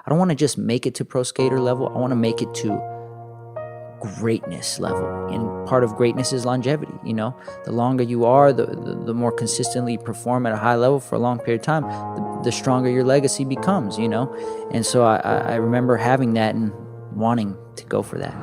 I don't want to just make it to pro skater level. I want to make it to greatness level. And part of greatness is longevity. You know, the longer you are, the more consistently you perform at a high level for a long period of time, the stronger your legacy becomes, you know? And so I remember having that and wanting to go for that.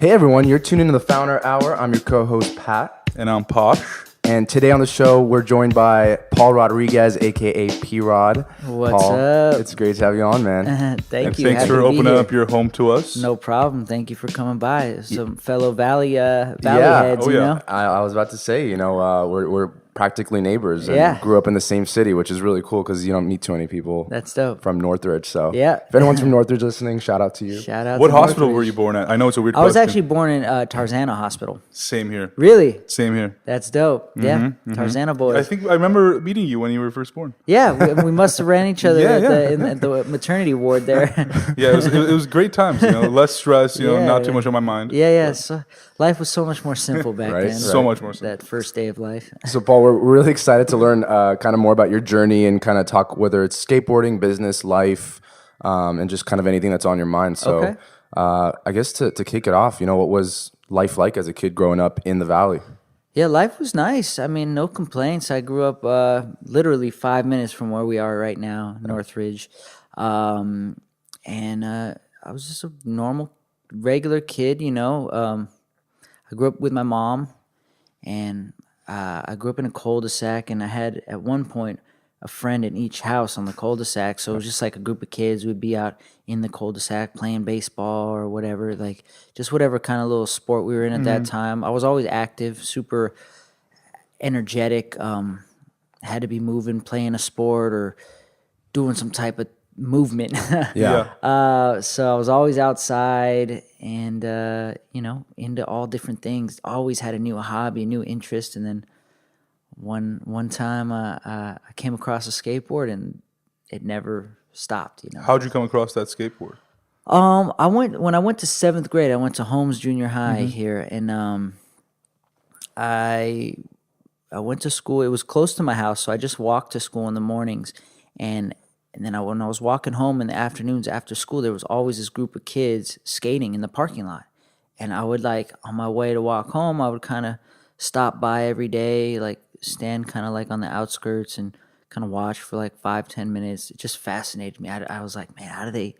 Hey everyone, you're tuned into the Founder Hour. I'm your co-host Pat. And I'm Posh. And today on the show, we're joined by Paul Rodriguez, a.k.a. P-Rod. What's Paul, up? it's great to have you on, man. Thank you. Thanks Happy for to be opening here. up your home to us. No problem. Thank you for coming by. Some fellow Valley heads, you know? I was about to say, we're practically neighbors and Yeah. grew up in the same city, which is really cool because you don't meet too many people That's dope. from Northridge. So Yeah. if anyone's from Northridge listening, shout out to you. Shout out What to hospital Northridge. were you born at? I know it's a weird I was question. actually born in Tarzana Hospital. Same here. Really? Same here. That's dope. Yeah. Tarzana boys. I think I remember meeting you when you were first born. Yeah, we must have ran each other Yeah, at the maternity ward there. Yeah, it was great times, less stress, Yeah, not too yeah. much on my mind. Yeah. So life was so much more simple back Right, then. So much more simple. That first day of life. So, Paul, we're really excited to learn kind of more about your journey and kind of talk whether it's skateboarding, business, life, and just kind of anything that's on your mind. So, Okay. I guess to kick it off, what was life like as a kid growing up in the Valley? Yeah, life was nice. I mean, no complaints. I grew up literally 5 minutes from where we are right now, Northridge. And I was just a normal, regular kid, I grew up with my mom, and I grew up in a cul-de-sac, and I had, at one point, a friend in each house on the cul-de-sac. So it was just like a group of kids would be out in the cul-de-sac playing baseball or whatever, like just whatever kind of little sport we were in at that time. I was always active, super energetic, had to be moving, playing a sport or doing some type of movement. Yeah. So I was always outside and, into all different things. Always had a new hobby, a new interest. And then one time I came across a skateboard and it never stopped, How'd you come across that skateboard? When I went to 7th grade, I went to Holmes Junior High here, and I went to school. It was close to my house, so I just walked to school in the mornings, and then when I was walking home in the afternoons after school, there was always this group of kids skating in the parking lot, and I would on my way to walk home, I would kind of stop by every day, stand kind of on the outskirts and kind of watch for 5-10 minutes. It just fascinated me. I was like, man, how do they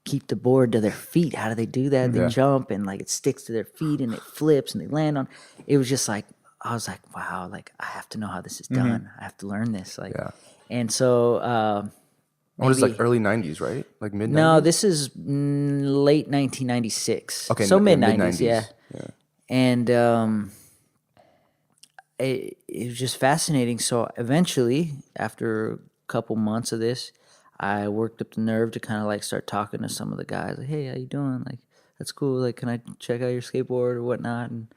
keep the board to their feet? How do they do that? They jump and it sticks to their feet and it flips and they land on. It was just I was like, wow, I have to know how this is done. I have to learn this. And so What is early 90s, right? Like mid 90s? no, this is late 1996. Okay, so mid 90s, mid-90s. yeah. And it was just fascinating. So eventually, after a couple months of this, I worked up the nerve to kind of start talking to some of the guys. Like, hey, how you doing? That's cool. Can I check out your skateboard or whatnot? And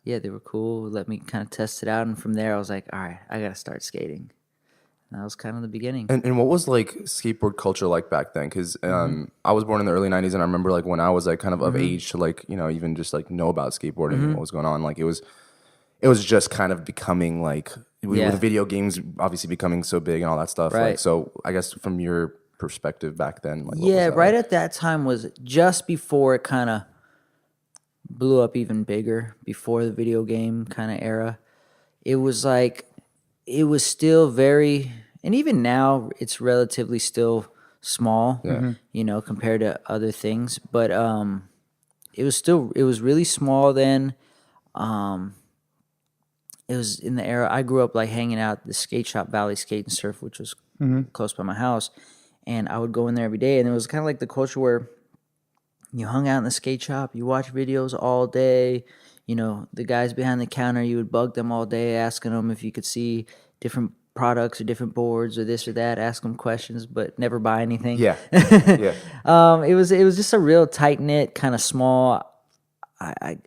yeah, they were cool. Let me kind of test it out. And from there, I was like, all right, I got to start skating. And that was kind of the beginning. And what was skateboard culture like back then? Because I was born in the early 90s, and I remember when I was kind of age to even just know about skateboarding and what was going on. It was just kind of becoming with video games obviously becoming so big and all that stuff. Right. So I guess from your perspective back then, what was yeah, that right like? at that time was just before it kind of blew up even bigger, before the video game kind of era. It was it was still very, and even now it's relatively still small, compared to other things. But it was really small then. It was in the era I grew up hanging out at the skate shop, Valley Skate and Surf, which was close by my house, and I would go in there every day. And it was kind of the culture where you hung out in the skate shop, you watch videos all day. The guys behind the counter, you would bug them all day, asking them if you could see different products or different boards or this or that, ask them questions, but never buy anything. Yeah. Yeah. It was just a real tight knit, kind of small. I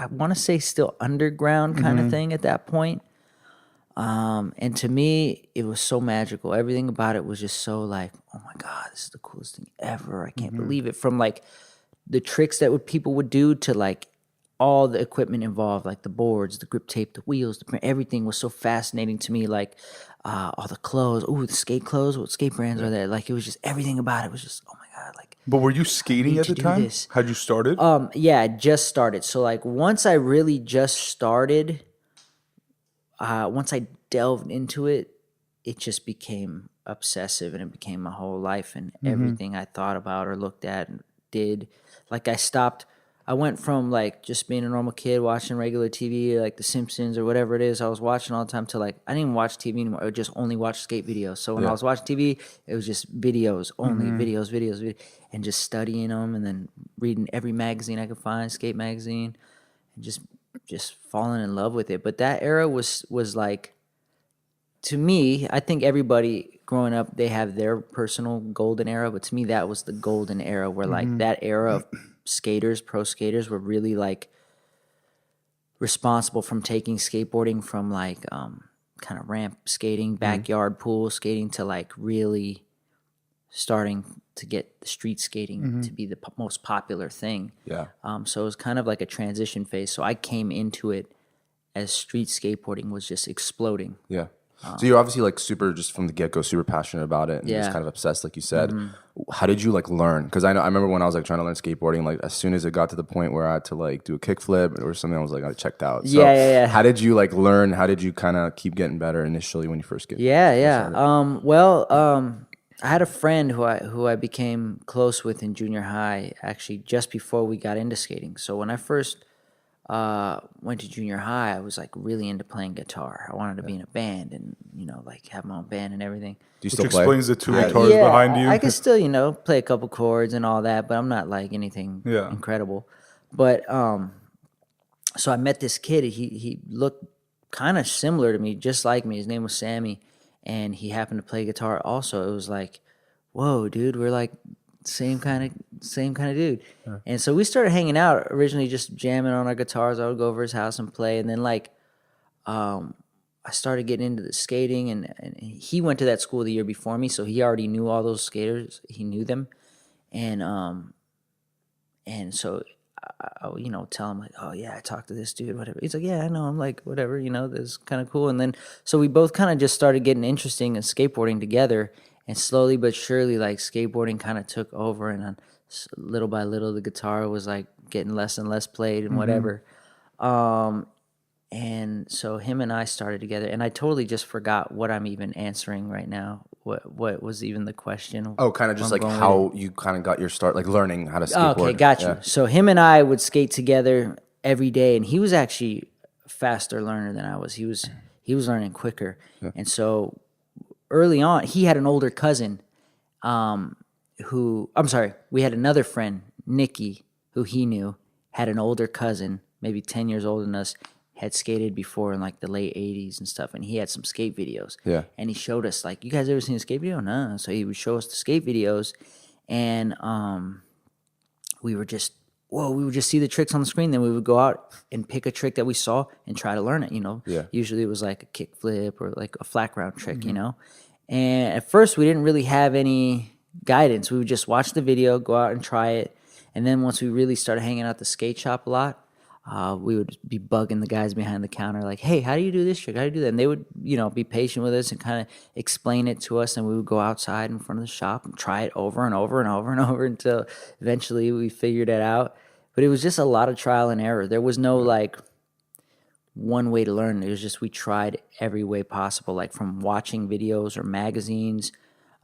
want to say still underground kind of thing at that point. And to me, it was so magical. Everything about it was just so oh God, this is the coolest thing ever. I can't believe it. From like the tricks that people would do to like all the equipment involved, like the boards, the grip tape, the wheels, everything was so fascinating to me. Like all the clothes, the skate clothes, what skate brands are there? Like it was just everything about it was just, oh my God, like. But were you skating at to the do time? this. Had you started? Yeah, I just started. So like once I really just started, once I delved into it, it just became obsessive and it became my whole life and everything I thought about or looked at and did. Like I went from like just being a normal kid watching regular TV, like The Simpsons or whatever it is I was watching all the time, to like I didn't even watch TV anymore. I would just only watch skate videos. So when I was watching TV, it was just videos, only videos, and just studying them and then reading every magazine I could find, skate magazine, and just falling in love with it. But that era was like, to me, I think everybody growing up, they have their personal golden era, but to me that was the golden era where like that era of skaters, pro skaters, were really like responsible from taking skateboarding from like kind of ramp skating, backyard pool skating, to like really starting to get the street skating to be the most popular thing. Yeah. So it was kind of like a transition phase. So I came into it as street skateboarding was just exploding. Yeah. So you're obviously like super, just from the get-go, super passionate about it and just kind of obsessed, like you said. How did you like learn? Because I remember when I was like trying to learn skateboarding, like as soon as it got to the point where I had to like do a kickflip or something, I was like, I checked out. So Yeah. how did you like learn? How did you kind of keep getting better initially when you first get? I had a friend who I became close with in junior high, actually just before we got into skating. So when I first went to junior high, I was like really into playing guitar. I wanted to be in a band and like have my own band and everything. Do you Which still play? explains the two guitars behind you. I can still play a couple chords and all that, but I'm not like anything incredible. But so I met this kid. He looked kind of similar to me, just like me. His name was Sammy, and he happened to play guitar also. It was like, whoa, dude, we're like same kind of dude. And so we started hanging out, originally just jamming on our guitars. I would go over his house and play, and then like I started getting into the skating, and he went to that school the year before me, so he already knew all those skaters. He knew them, and so I tell him like, oh yeah, I talked to this dude, whatever. He's like, yeah, I know. I'm like, whatever, this is kind of cool. And then so we both kind of just started getting interesting in skateboarding together, and slowly but surely, like skateboarding kind of took over, and then little by little, the guitar was like getting less and less played and whatever. And so him and I started together, and I totally just forgot what I'm even answering right now. What was even the question? Oh, kind of just like how you kind of got your start, like learning how to skateboard. Okay, got you. Yeah. So him and I would skate together every day, and he was actually a faster learner than I was. He was learning quicker, and so early on, he had an older cousin, we had another friend, Nikki, who he knew, had an older cousin, maybe 10 years older than us, had skated before in like the late 80s and stuff, and he had some skate videos. Yeah. And he showed us, like, you guys ever seen a skate video? No. So he would show us the skate videos, and we would just see the tricks on the screen, then we would go out and pick a trick that we saw and try to learn it, Yeah. Usually it was like a kick flip or like a flat ground trick, And at first we didn't really have any guidance. We would just watch the video, go out and try it. And then once we really started hanging out at the skate shop a lot, we would be bugging the guys behind the counter like, hey, how do you do this trick? How do you do that? And they would, be patient with us and kind of explain it to us. And we would go outside in front of the shop and try it over and over and over and over until eventually we figured it out. But it was just a lot of trial and error. There was no like one way to learn. It was just we tried every way possible, like from watching videos or magazines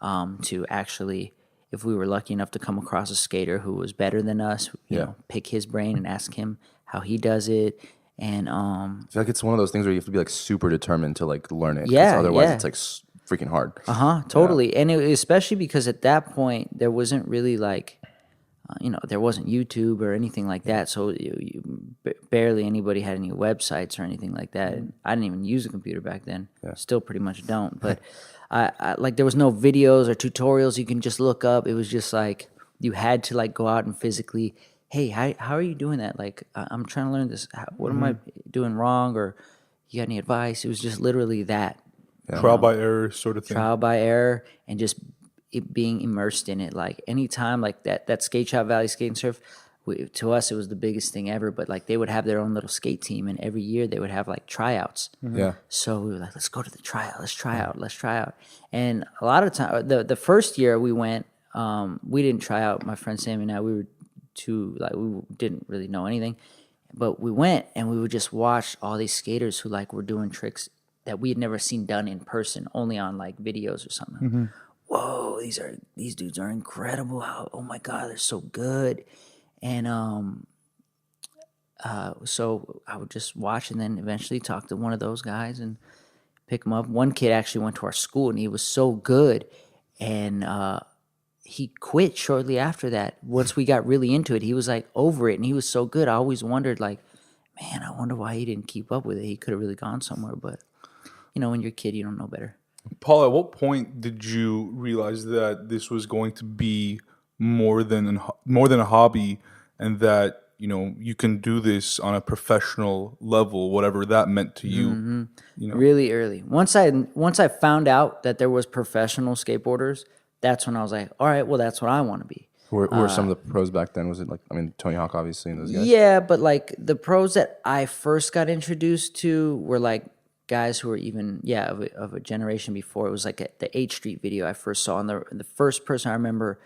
to actually, if we were lucky enough to come across a skater who was better than us, pick his brain and ask him how he does it. And I feel like it's one of those things where you have to be like super determined to like learn it. Otherwise it's like freaking hard. Totally. And especially because at that point there wasn't really like, there wasn't YouTube or anything like that. So barely anybody had any websites or anything like that. And I didn't even use a computer back then. Yeah. Still pretty much don't. But I like there was no videos or tutorials you can just look up. It was just like you had to like go out and physically, hey, how are you doing that? Like, I'm trying to learn this. What am I doing wrong? Or you got any advice? It was just literally that. Trial by error sort of thing. Trial by error, and just being immersed in it. Like anytime like that skate shop, Valley Skate and Surf, to us it was the biggest thing ever. But like they would have their own little skate team, and every year they would have like tryouts. Yeah. So we were like, let's go to the tryout. Let's try out. And a lot of time, the first year we went, we didn't try out. My friend Sammy and I, we were we didn't really know anything, but we went and we would just watch all these skaters who like were doing tricks that we had never seen done in person, only on like videos or something. Whoa, these dudes are incredible! Oh my God, they're so good. And so I would just watch and then eventually talk to one of those guys and pick him up. One kid actually went to our school and he was so good, and he quit shortly after that. Once we got really into it, he was like over it, and he was so good. I always wondered, like, man, I wonder why he didn't keep up with it. He could have really gone somewhere, but when you're a kid, you don't know better. Paul, at what point did you realize that this was going to be more than a hobby, and that you can do this on a professional level, whatever that meant to you? Really early. Once I found out that there was professional skateboarders, that's when I was like, all right, well, that's what I want to be. Who were some of the pros back then? Was it like, Tony Hawk, obviously, and those guys? Yeah, but like the pros that I first got introduced to were like guys who were even of a generation before. It was like the 8th Street video I first saw, and the first person I remember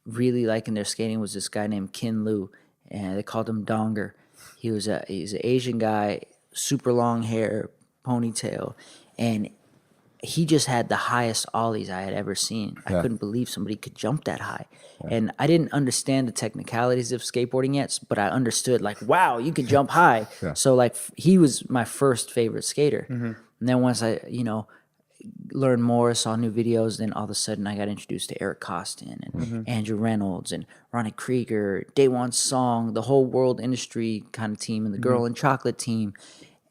really liking their skating was this guy named Kin Lu, and they called him Donger. He's an Asian guy, super long hair, ponytail, and he just had the highest ollies I had ever seen. I couldn't believe somebody could jump that high. And I didn't understand the technicalities of skateboarding yet, but I understood, like, wow, you can jump high. So, like, he was my first favorite skater. And then once I, learned more, saw new videos, then all of a sudden I got introduced to Eric Costin and Andrew Reynolds and Ronnie Krieger, Daewon Song, the whole world industry kind of team, and the Girl in Chocolate team.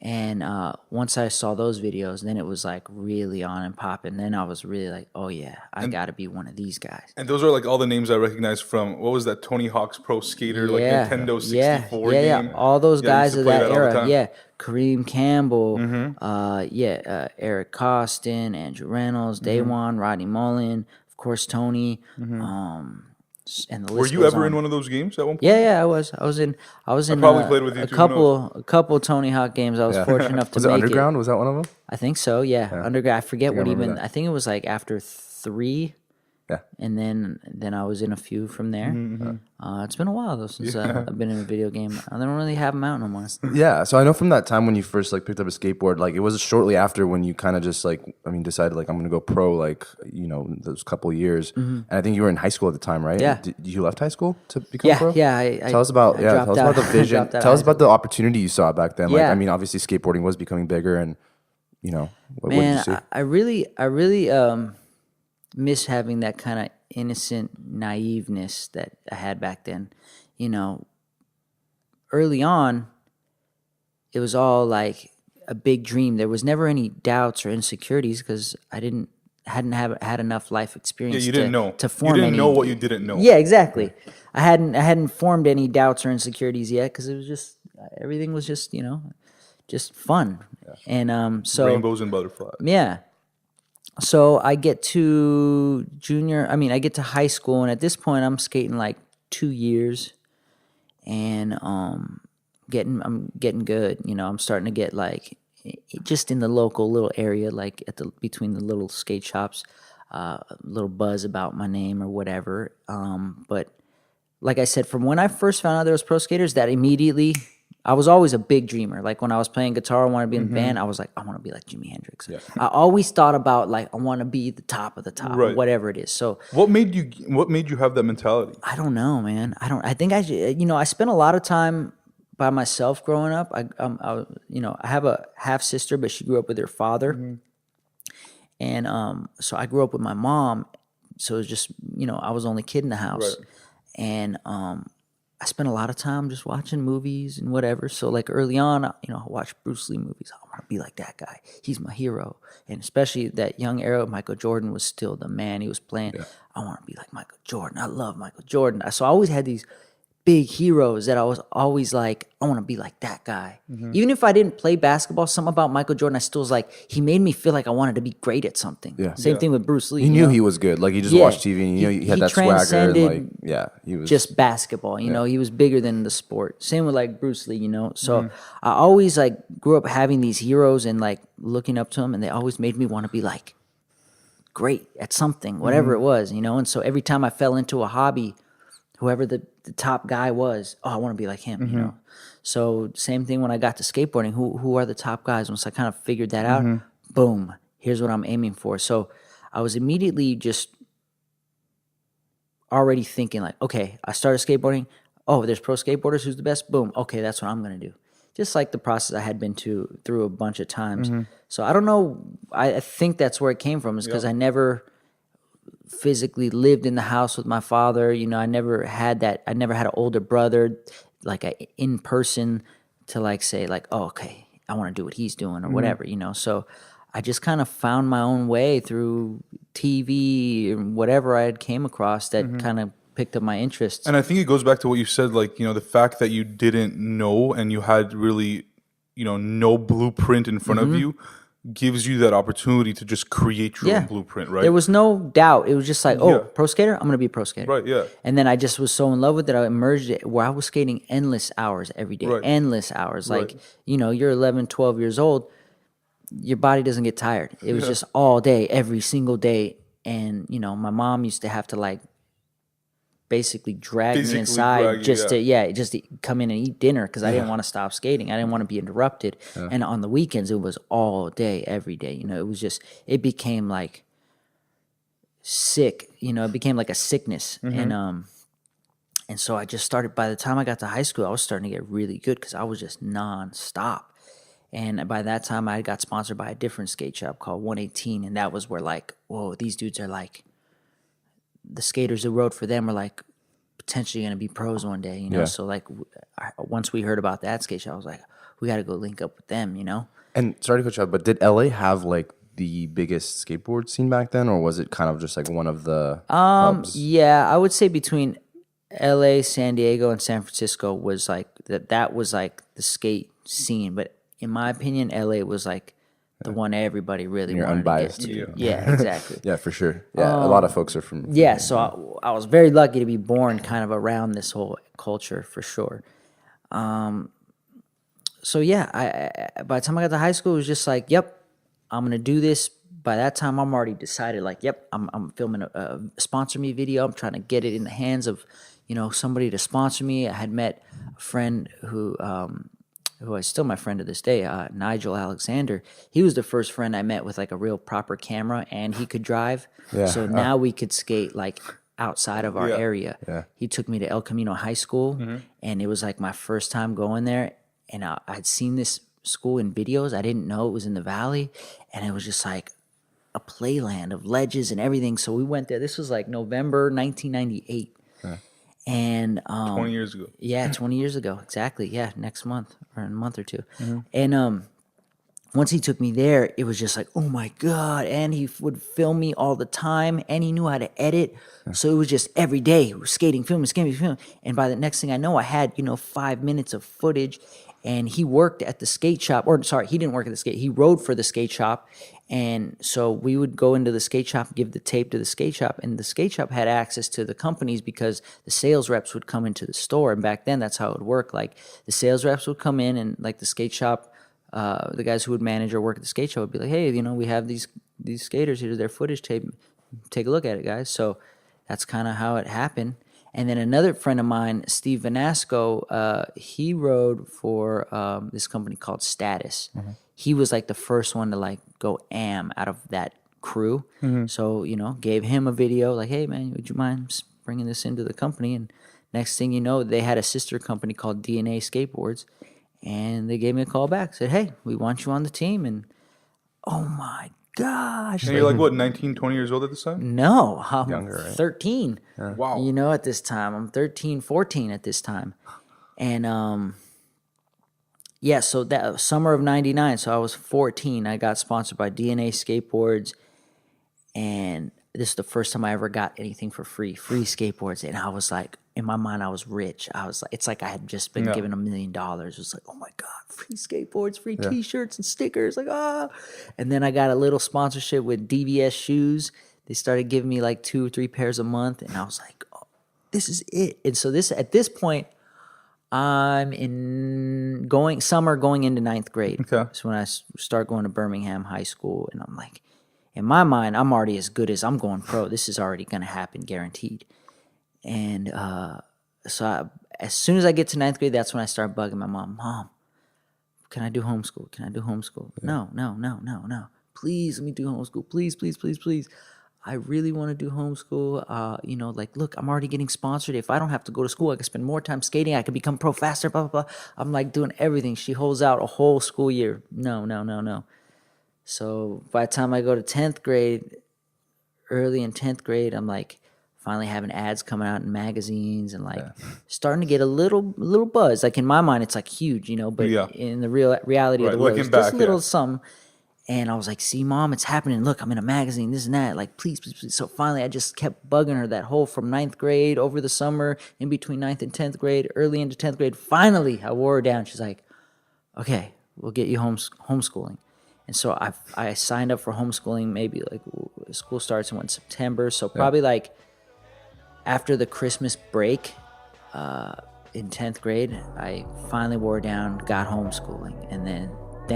And once I saw those videos, then it was like really on and popping. Then I was really like, oh yeah, I got to be one of these guys. And those are like all the names I recognize from, what was that, Tony Hawk's Pro Skater, like Nintendo 64 game? Yeah, all those guys of that era. Yeah. Kareem Campbell, Eric Costin, Andrew Reynolds, Daewon, Rodney Mullen, of course Tony. And the list Were you goes ever on. in one of those games at one point? Yeah, I was. I was in. probably played with you a too, couple Tony Hawk games. I was fortunate enough to Was it make Underground? Was that one of them? I think so. Yeah, Underground. I forget what remember even. that. I think it was like after 3. Yeah. And then I was in a few from there. It's been a while though since I've been in a video game. I don't really have them out no more. Yeah, so I know from that time when you first like picked up a skateboard, like it was shortly after when you kind of just like, decided like I'm gonna go pro, like those couple of years, and I think you were in high school at the time, right? Yeah. You left high school to become pro? Yeah. Tell us about I tell us about the vision. dropped out Tell of us about the opportunity you saw back then. Yeah. Like obviously skateboarding was becoming bigger, and what did you Man, see? I really miss having that kind of innocent naiveness that I had back then. Early on, it was all like a big dream. There was never any doubts or insecurities because I hadn't had enough life experience. You didn't know. To form you didn't any, know what you didn't know. Yeah, exactly. I hadn't formed any doubts or insecurities yet because it was just everything was just just fun. And so Rainbows and butterflies. yeah. So I get to I get to high school, and at this point I'm skating like 2 years, and I'm getting good. I'm starting to get like just in the local little area, like between the little skate shops, a little buzz about my name or whatever. But like I said, from when I first found out there was pro skaters, that immediately. I was always a big dreamer. Like when I was playing guitar, I wanted to be in the band. I was like, I want to be like Jimi Hendrix. Yeah. I always thought about like I want to be the top of the top, Right. whatever it is. So What made you have that mentality? I don't know, man. I think I spent a lot of time by myself growing up. I have a half sister, but she grew up with her father, and so I grew up with my mom. So it was just I was the only kid in the house, Right. and I spent a lot of time just watching movies and whatever. So like early on, I watched Bruce Lee movies. I want to be like that guy. He's my hero. And especially that young era, Michael Jordan was still the man. He was playing. I want to be like Michael Jordan. I love Michael Jordan. So I always had these big heroes that I was always like, I want to be like that guy. Mm-hmm. Even if I didn't play basketball, something about Michael Jordan, I still was like, he made me feel like I wanted to be great at something. Yeah. Same Yeah. thing with Bruce Lee. He you knew know? he was good. Like, he just Yeah. watched TV and he had He that swagger. And transcended like, yeah, he was just basketball. You know, he was bigger than the sport. Same with like Bruce Lee, you know. So I always like grew up having these heroes and like looking up to them, and they always made me want to be like great at something, whatever it was, you know. And so every time I fell into a hobby, whoever the top guy was, I want to be like him, you know. So same thing when I got to skateboarding. Who are the top guys? Once I kind of figured that out, boom, here's what I'm aiming for. So I was immediately just already thinking like, okay, I started skateboarding. Oh, there's pro skateboarders. Who's the best? Boom. Okay, that's what I'm gonna do. Just like the process I had been through a bunch of times. So I don't know. I think that's where it came from. Is because I never physically lived in the house with my father. You know, I never had that. I never had an older brother, like in person to like say like, oh, okay, I want to do what he's doing or whatever. You know, so I just kind of found my own way through TV and whatever I had came across that kind of picked up my interests. And I think it goes back to what you said, like, you know, the fact that you didn't know and you had really, you know, no blueprint in front of you gives you that opportunity to just create your own blueprint, right? There was no doubt. It was just like, pro skater, I'm going to be a pro skater. Right, yeah. And then I just was so in love with it, I immersed it where I was skating endless hours every day. Right. Endless hours. Like, Right. you know, you're 11, 12 years old, your body doesn't get tired. It was just all day, every single day. And, you know, my mom used to have to like basically drag me inside just to come in and eat dinner because I didn't want to stop skating. I didn't want to be interrupted. And on the weekends, it was all day, every day. You know, it was just, it became like sick. You know, it became like a sickness. And so I just started, by the time I got to high school, I was starting to get really good because I was just nonstop. And by that time, I got sponsored by a different skate shop called 118. And that was where like, whoa, these dudes are like, the skaters who rode for them were like potentially going to be pros one day, you know? So like once we heard about that skate shop, I was like, we got to go link up with them, you know? And sorry to cut you off, but did LA have like the biggest skateboard scene back then, or was it kind of just like one of the hubs? Yeah, I would say between LA, San Diego, and San Francisco was like that was like the skate scene. But in my opinion, LA was like the one everybody really You're wanted unbiased. to get to. Yeah, exactly. Yeah, for sure. Yeah, a lot of folks are from Yeah, so I was very lucky to be born kind of around this whole culture for sure. So yeah, I by the time I got to high school, it was just like, yep, I'm gonna do this. By that time, I'm already decided. Like, yep, I'm filming a sponsor me video. I'm trying to get it in the hands of, you know, somebody to sponsor me. I had met a friend who is still my friend to this day, Nigel Alexander. He was the first friend I met with like a real proper camera, and he could drive. Yeah. So now we could skate like outside of our area. Yeah. He took me to El Camino High School, and it was like my first time going there. And I'd seen this school in videos. I didn't know it was in the valley, and it was just like a playland of ledges and everything. So we went there. This was like November 1998. And 20 years ago. yeah, 20 years ago, exactly. Yeah, next month or in a month or two. And once he took me there, it was just like, oh my God. And he would film me all the time, and he knew how to edit. So it was just every day, skating, filming. And by the next thing I know, I had, 5 minutes of footage. And he worked at the skate shop, or sorry, he didn't work at the skate. He rode for the skate shop. And so we would go into the skate shop, give the tape to the skate shop, and the skate shop had access to the companies because the sales reps would come into the store. And back then, that's how it would work. Like the sales reps would come in, and like the skate shop, the guys who would manage or work at the skate shop would be like, hey, we have these skaters, here's their footage tape. Take a look at it, guys. So that's kind of how it happened. And then another friend of mine, Steve Vanasco, he rode for this company called Status. He was like the first one to like go out of that crew. So, gave him a video like, hey man, would you mind bringing this into the company? And next thing you know, they had a sister company called DNA Skateboards, and they gave me a call back, said, hey, we want you on the team. And oh my gosh. And you're like, what, 19, 20 years old at this time? No, I'm Younger, right? 13. Wow. At this time. I'm 13, 14 at this time. And so that summer of 99, so I was 14, I got sponsored by DNA Skateboards, and this is the first time I ever got anything for free skateboards. And I was like, in my mind, I was rich. I was like, it's like I had just been given $1 million. It was like, oh my God, free skateboards, free T-shirts and stickers. Like, ah. And then I got a little sponsorship with DVS shoes. They started giving me like 2 or 3 pairs a month. And I was like, oh, this is it. And so at this point, I'm summer going into 9th grade. Okay. So when I start going to Birmingham High School, and I'm like, in my mind, I'm already as good as I'm going pro. This is already going to happen, guaranteed. And as soon as I get to 9th grade, that's when I start bugging my mom. Mom, can I do homeschool? Can I do homeschool? Yeah. No. Please, let me do homeschool. Please, please, please, please. I really want to do homeschool. Like, look, I'm already getting sponsored. If I don't have to go to school, I can spend more time skating. I can become pro faster, blah, blah, blah. I'm like doing everything. She holds out a whole school year. No. So by the time I go to 10th grade, early in 10th grade, I'm like finally having ads coming out in magazines and like starting to get a little buzz. Like in my mind, it's like huge, but in the reality of the world, it's just a little something. And I was like, see, Mom, it's happening. Look, I'm in a magazine, this and that. Like, please, please, please. So finally, I just kept bugging her that whole from 9th grade over the summer, in between 9th and 10th grade, early into 10th grade. Finally, I wore her down. She's like, okay, we'll get you homeschooling. And so I signed up for homeschooling. Maybe like school starts in September. So probably like after the Christmas break in 10th grade, I finally wore down, got homeschooling. And then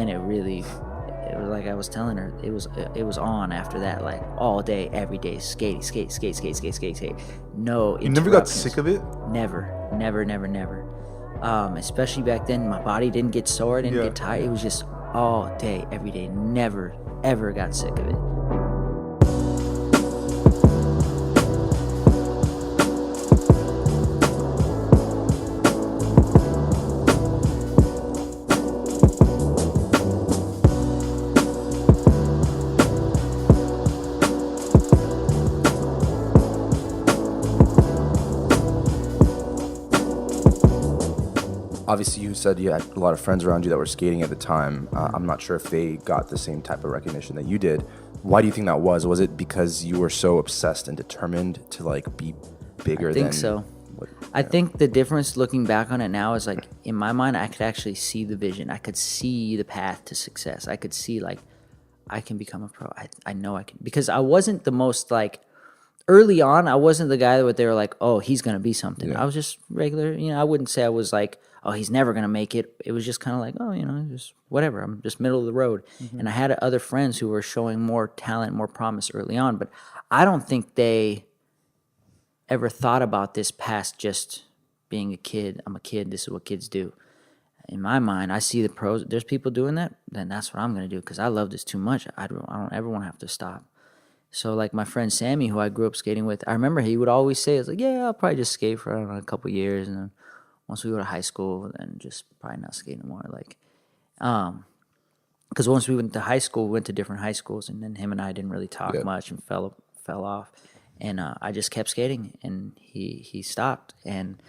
it was like I was telling her, it was on after that, like all day, every day, skate. No, you never got sick of it? Never. Especially back then, my body didn't get sore, didn't get tired. It was just all day, every day. Never, ever got sick of it. Obviously, you said you had a lot of friends around you that were skating at the time. I'm not sure if they got the same type of recognition that you did. Why do you think that was? Was it because you were so obsessed and determined to like be bigger than? I think so. I think the difference looking back on it now is like in my mind, I could actually see the vision. I could see the path to success. I could see like I can become a pro. I know I can, because I wasn't the most like early on. I wasn't the guy that they were like, oh, he's gonna be something. I was just regular. I wouldn't say I was like, oh, he's never going to make it. It was just kind of like, oh, just whatever. I'm just middle of the road. Mm-hmm. And I had other friends who were showing more talent, more promise early on. But I don't think they ever thought about this past just being a kid. I'm a kid. This is what kids do. In my mind, I see the pros. There's people doing that. Then that's what I'm going to do because I love this too much. I don't ever want to have to stop. So like my friend Sammy, who I grew up skating with, I remember he would always say, it's like, yeah, I'll probably just skate for, I don't know, a couple years. And then once we go to high school, then just probably not skate anymore. Like, because once we went to high school, we went to different high schools, and then him and I didn't really talk much and fell off. And I just kept skating, and he stopped. And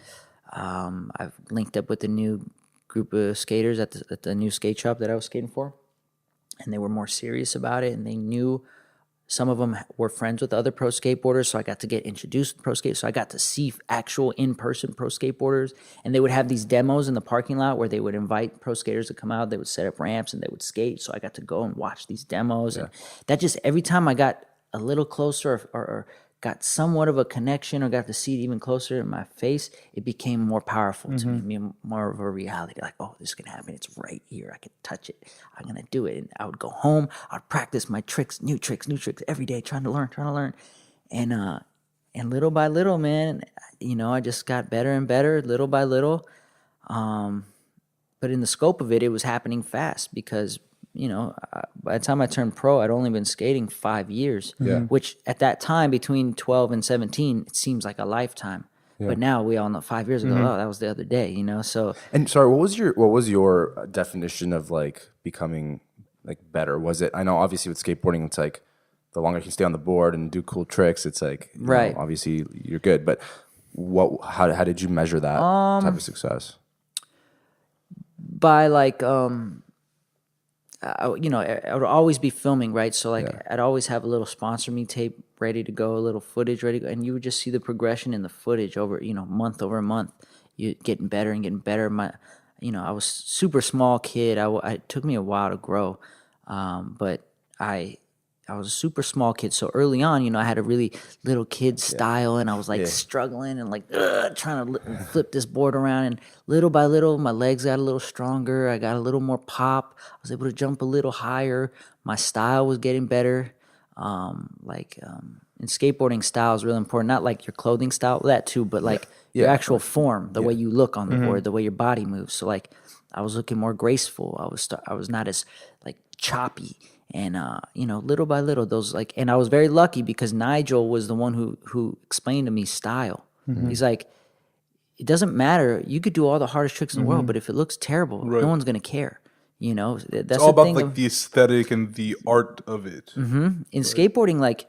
I've linked up with the new group of skaters at the new skate shop that I was skating for, and they were more serious about it, and they knew. Some of them were friends with other pro skateboarders, so I got to get introduced to pro skate. So I got to see actual in-person pro skateboarders, and they would have these demos in the parking lot where they would invite pro skaters to come out. They would set up ramps, and they would skate. So I got to go and watch these demos, and that just every time I got a little closer or got somewhat of a connection or got to see it even closer in my face, it became more powerful to me, more of a reality. Like, oh, this can happen. It's right here. I can touch it. I'm going to do it. And I would go home. I'd practice my tricks, new tricks every day, trying to learn. And little by little, man, I just got better and better little by little. But in the scope of it, it was happening fast because by the time I turned pro, I'd only been skating 5 years, which at that time, between 12 and 17, it seems like a lifetime. Yeah. But now we all know 5 years ago, oh, that was the other day, so. And sorry, what was your definition of like becoming like better? Was it, I know obviously with skateboarding, it's like the longer you can stay on the board and do cool tricks, it's like, obviously you're good. But how did you measure that type of success? By like, I would always be filming, right? So like I'd always have a little sponsor me tape ready to go, a little footage ready to go, and you would just see the progression in the footage over, month over month, you getting better and getting better. I was super small kid. It took me a while to grow, but I was a super small kid. So early on, I had a really little kid style, and I was like struggling and like trying to flip this board around. And little by little, my legs got a little stronger. I got a little more pop. I was able to jump a little higher. My style was getting better. And skateboarding style is really important. Not like your clothing style, that too, but like your actual form, the way you look on the board, the way your body moves. So like I was looking more graceful. I was not as like choppy. And little by little, and I was very lucky because Nigel was the one who explained to me style. He's like, it doesn't matter. You could do all the hardest tricks in the world, but if it looks terrible, no one's gonna care. That's it's all about like the aesthetic and the art of it. In skateboarding, like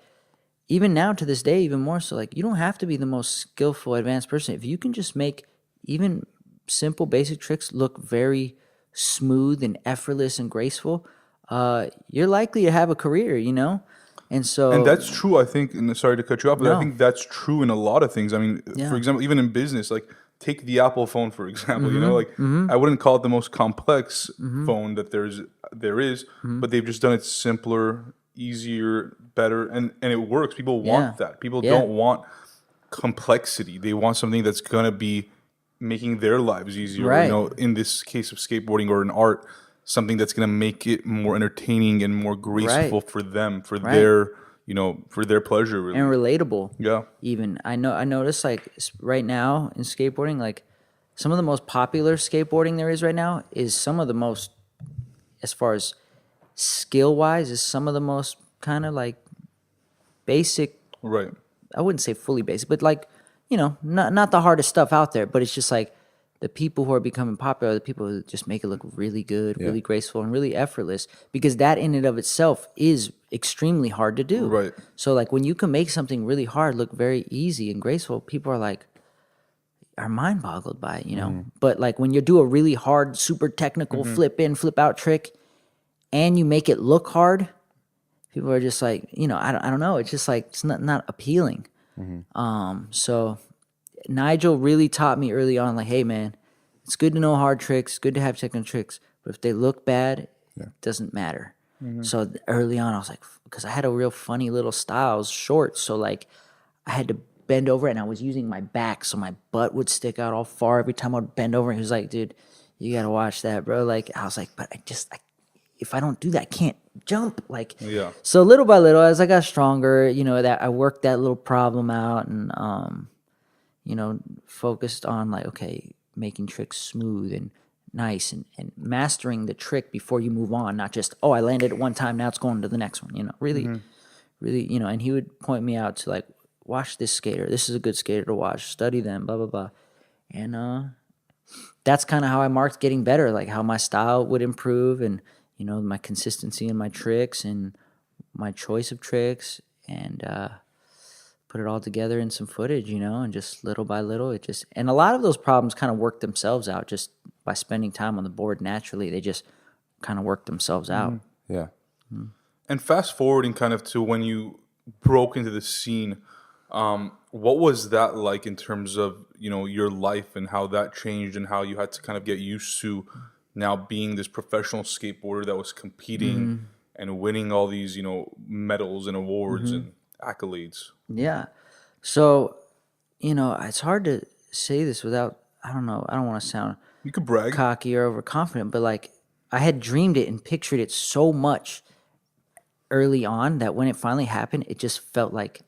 even now to this day, even more so, like you don't have to be the most skillful, advanced person. If you can just make even simple, basic tricks look very smooth and effortless and graceful, you're likely to have a career, And so, and that's true, I think, and sorry to cut you off, but I think that's true in a lot of things. I mean, for example, even in business, like take the Apple phone, for example, I wouldn't call it the most complex phone that there is, but they've just done it simpler, easier, better, and it works. People want that. People don't want complexity. They want something that's going to be making their lives easier. Right. In this case of skateboarding or in art, something that's going to make it more entertaining and more graceful for them, for their, for their pleasure, really. And relatable. Yeah. Even I notice like right now in skateboarding, like some of the most popular skateboarding there is right now is some of the most, as far as skill wise, is some of the most kind of like basic. Right. I wouldn't say fully basic, but like, not the hardest stuff out there, but it's just like, the people who are becoming popular are the people who just make it look really good, really graceful, and really effortless, because that in and of itself is extremely hard to do. Right. So like when you can make something really hard look very easy and graceful, people are mind boggled by it, But like when you do a really hard, super technical flip in, flip out trick, and you make it look hard, people are just like, I don't know. It's just like, it's not appealing. So Nigel really taught me early on, like, hey, man, it's good to know hard tricks, good to have technical tricks, but if they look bad, it doesn't matter. So early on, I was like, because I had a real funny little style. I was short, so, like, I had to bend over, and I was using my back, so my butt would stick out all far every time I would bend over. And he was like, dude, you got to watch that, bro. Like, I was like, but if I don't do that, I can't jump. Like, so little by little, as I got stronger, that I worked that little problem out, and, focused on like, okay, making tricks smooth and nice and mastering the trick before you move on, not just, I landed it one time, now it's going to the next one, really, and he would point me out to like, watch this skater. This is a good skater to watch. Study them, blah, blah, blah. And that's kind of how I marked getting better, like how my style would improve and, my consistency in my tricks and my choice of tricks, and put it all together in some footage, and just little by little, and a lot of those problems kind of work themselves out just by spending time on the board naturally. They just kind of work themselves out. Yeah. And fast forwarding kind of to when you broke into the scene, what was that like in terms of, your life and how that changed and how you had to kind of get used to now being this professional skateboarder that was competing and winning all these, medals and awards and accolades? Yeah. So, it's hard to say this without, I don't know, I don't want to sound You could brag. cocky or overconfident, but like I had dreamed it and pictured it so much early on that when it finally happened, it just felt like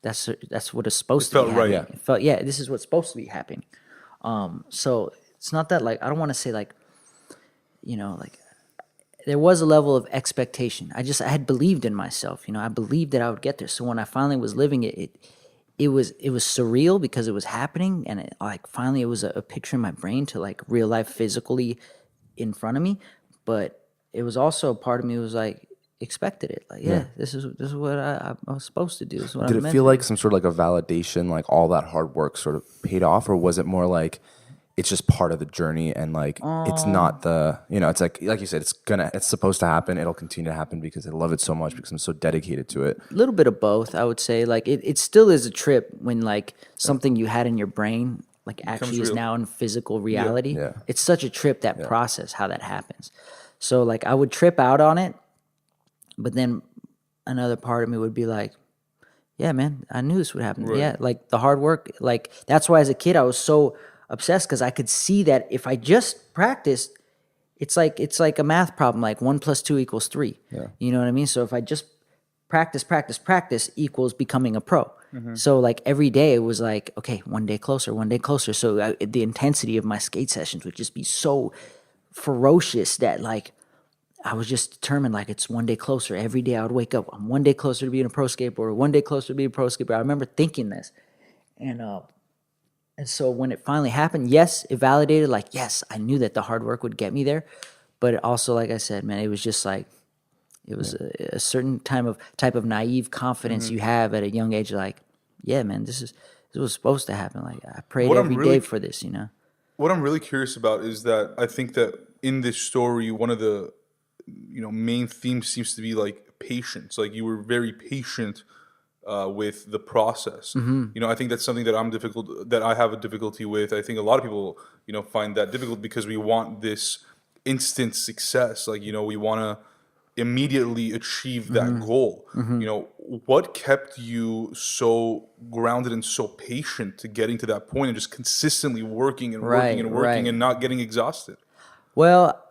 that's what it's supposed to be happening. Right. It felt, this is what's supposed to be happening. So it's not that like, I don't want to say like, like there was a level of expectation. I had believed in myself. I believed that I would get there. So when I finally was living it, it was surreal because it was happening, and finally it was a picture in my brain to like real life physically in front of me. But it was also a part of me was like expected it. Like, this is what I was supposed to do. This is what Did I it meant feel to like do. some sort of like a validation, like all that hard work sort of paid off, or was it more like it's just part of the journey, and like it's not the, you know, it's like you said, it's supposed to happen. It'll continue to happen because I love it so much, because I'm so dedicated to it. A little bit of both, I would say. Like it still is a trip when like something you had in your brain like actually is real. now in physical reality. Yeah. It's such a trip, that process, how that happens. So like I would trip out on it, but then another part of me would be like, yeah, man, I knew this would happen. Yeah, like the hard work, like that's why as a kid I was so obsessed, because I could see that if I just practiced, it's like a math problem, like 1 + 2 = 3. Yeah. You know what I mean? So if I just practice equals becoming a pro. So like every day it was like, okay, one day closer. So the intensity of my skate sessions would just be so ferocious that like I was just determined, like it's one day closer. Every day I would wake up, I'm one day closer to being a pro skateboarder, one day closer to being a pro skateboarder. I remember thinking this. And so when it finally happened, yes, it validated, like, yes, I knew that the hard work would get me there. But it also, like I said, man, it was just like, it was a certain type of naive confidence you have at a young age, like, yeah, man, this was supposed to happen. Like I prayed every day for this, you know? What I'm really curious about is that I think that in this story, one of the main themes seems to be like patience. Like you were very patient with the process. I think that's something that I have a difficulty with. I think a lot of people, find that difficult because we want this instant success. Like, we want to immediately achieve that goal. What kept you so grounded and so patient to getting to that point and just consistently working and working and working and not getting exhausted? Well,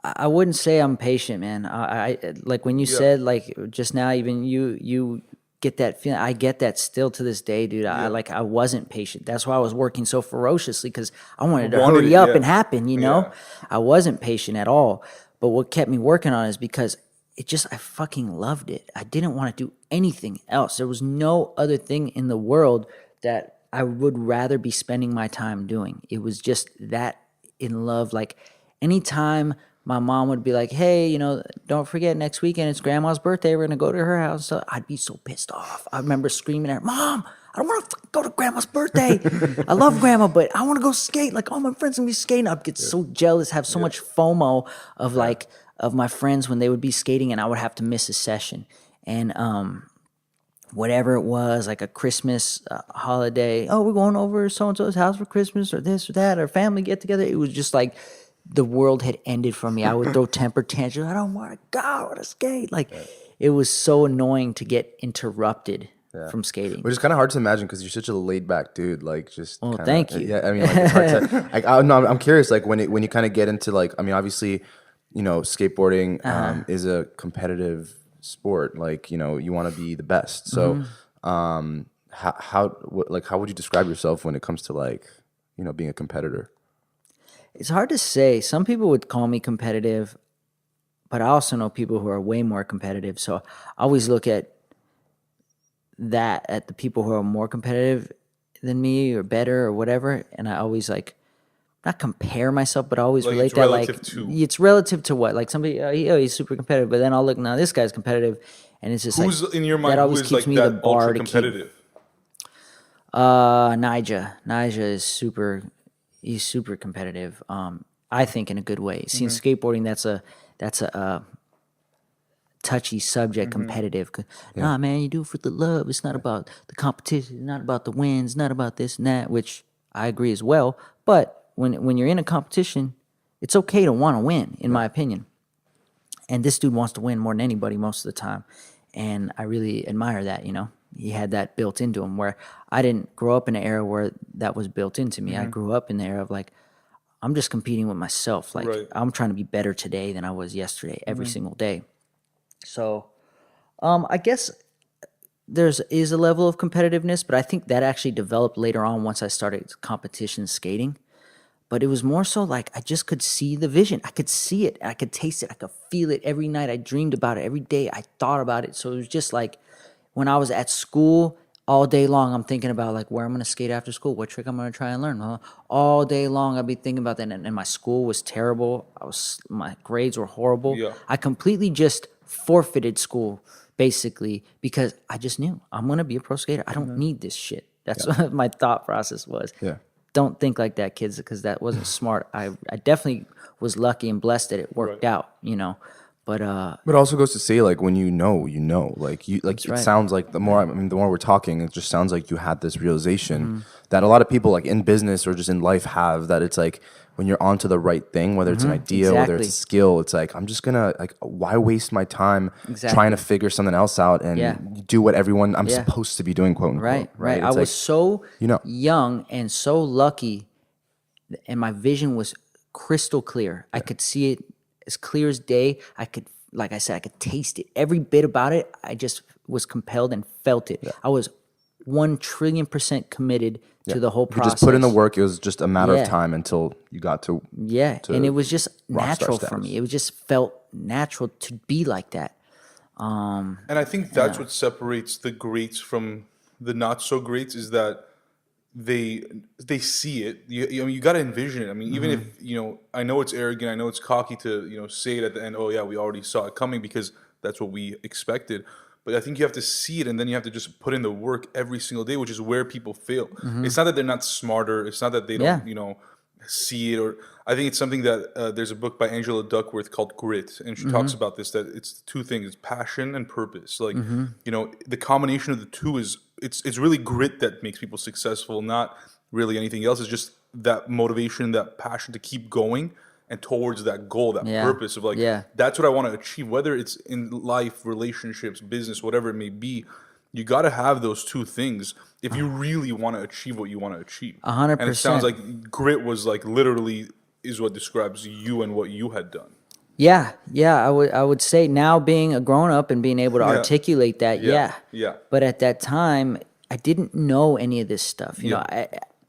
I wouldn't say I'm patient, man. I like when you said, like just now, even you get that feeling. I get that still to this day, dude. I wasn't patient. That's why I was working so ferociously, because I wanted to hurry up and happen, you know? I wasn't patient at all. But what kept me working on it is because I fucking loved it. I didn't want to do anything else. There was no other thing in the world that I would rather be spending my time doing. It was just that in love. Like anytime my mom would be like, hey, don't forget next weekend it's grandma's birthday. We're going to go to her house. So I'd be so pissed off. I remember screaming at her, Mom, I don't want to go to grandma's birthday. I love grandma, but I want to go skate. Like all my friends going to be skating. I'd get so jealous, have so much FOMO of my friends when they would be skating and I would have to miss a session. And whatever it was, like a Christmas holiday, oh, we're going over so-and-so's house for Christmas or this or that, or family get together. It was just like the world had ended for me. I would throw temper tantrums. I don't want to go. I want to skate. Like it was so annoying to get interrupted from skating. Which is kind of hard to imagine because you're such a laid back dude. Like just well, thank you. Yeah, I mean, like, it's hard to. Like, I'm curious. Like when you kind of get into like, I mean, obviously, skateboarding is a competitive sport. Like you want to be the best. So, how would you describe yourself when it comes to like being a competitor? It's hard to say. Some people would call me competitive, but I also know people who are way more competitive. So I always look at the people who are more competitive than me or better or whatever. And I always not compare myself, but I always relate that it's relative to what? Like somebody, he's super competitive, but then I'll look, now this guy's competitive. And it's just who's in your mind, that always keeps me the bar to competitive? Nija is super. He's super competitive. I think in a good way. See, in skateboarding, that's a touchy subject, competitive. Nah, man, you do it for the love. It's not about the competition. It's not about the wins. Not about this and that, which I agree as well. But when you're in a competition, it's okay to want to win, in my opinion. And this dude wants to win more than anybody most of the time. And I really admire that, He had that built into him, where I didn't grow up in an era where that was built into me. I grew up in the era of I'm just competing with myself. I'm trying to be better today than I was yesterday, every single day. So I guess is a level of competitiveness, but I think that actually developed later on once I started competition skating. But it was more so I just could see the vision. I could see it. I could taste it. I could feel it every night. I dreamed about it every day. I thought about it. So it was just when I was at school, all day long, I'm thinking about where I'm going to skate after school, what trick I'm going to try and learn. All day long, I'd be thinking about that. And my school was terrible. My grades were horrible. Yeah. I completely just forfeited school, basically, because I just knew I'm going to be a pro skater. I don't need this shit. That's what my thought process was. Yeah. don't think like that, kids, because that wasn't smart. I definitely was lucky and blessed that it worked out, you know. But But it also goes to say, like, when you know, like it right. sounds like the more we're talking, it just sounds like you had this realization that a lot of people, like in business or just in life, have, that it's like when you're onto the right thing, whether it's an idea, whether it's a skill, it's like, I'm just gonna, like, why waste my time trying to figure something else out and do what everyone I'm supposed to be doing, quote unquote. Right. It's I was like, so you know. young and so lucky, and my vision was crystal clear. I could see it as clear as day. I could, like I said, I could taste it. Every bit about it, I just was compelled and felt it. I was 1,000,000,000% committed to the whole You process. just put in the work. It was just a matter of Yeah. time until you got to And it was just rock star natural for status. me. It just felt natural to be like that. And I think that's what separates the greats from the not so greats, is that they see it. You got to envision it. I mean, even if I know it's arrogant, I know it's cocky to say it at the end. Oh yeah, we already saw it coming, because that's what we expected. But I think you have to see it, and then you have to just put in the work every single day, which is where people fail. It's not that they're not smarter. It's not that they don't see it. Or I think it's something that there's a book by Angela Duckworth called Grit, and she talks about this, that it's two things: it's passion and purpose. Like the combination of the two is it's really grit that makes people successful, not really anything else. It's just that motivation, that passion to keep going and towards that goal, that purpose of, like, that's what I want to achieve, whether it's in life, relationships, business, whatever it may be. You got to have those two things if you really want to achieve what you want to achieve. 100%. And it sounds like grit was, like, literally is what describes you and what you had done. Yeah. I would say now, being a grown up and being able to articulate that. Yeah. But at that time, I didn't know any of this stuff. You know,